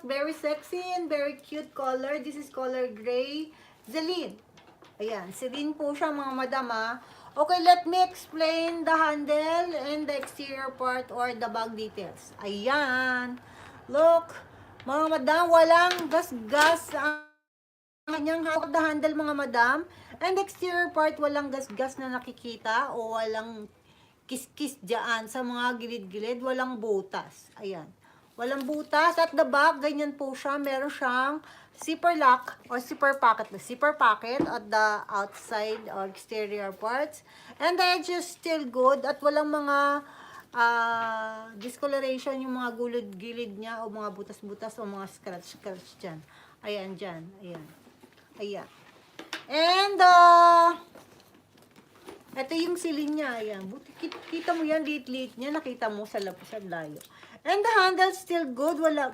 black. Very sexy and very cute color. This is color gray. Celine. Ayan, Celine po siya mga madam ha. Okay, let me explain the handle and the exterior part or the bag details. Ayan. Look, mga madam, walang gas-gas ang kanyang hawak the handle mga madam. And the exterior part, walang gas-gas na nakikita o walang kiss-kiss dyan sa mga gilid-gilid. Walang butas. Ayan. Walang butas. At the back, ganyan po siya. Meron siyang zipper lock or zipper pocket. The zipper pocket at the outside or exterior parts. And the edge is still good. At walang mga discoloration yung mga gulid-gilid niya o mga butas-butas o mga scratch-scratch dyan. Ayan dyan. Ayan. Ayan. And, ito yung silin niya. Ayan. Kita mo yan, liit-liit niya. Nakita mo sa layo. And the handle still good. Wala,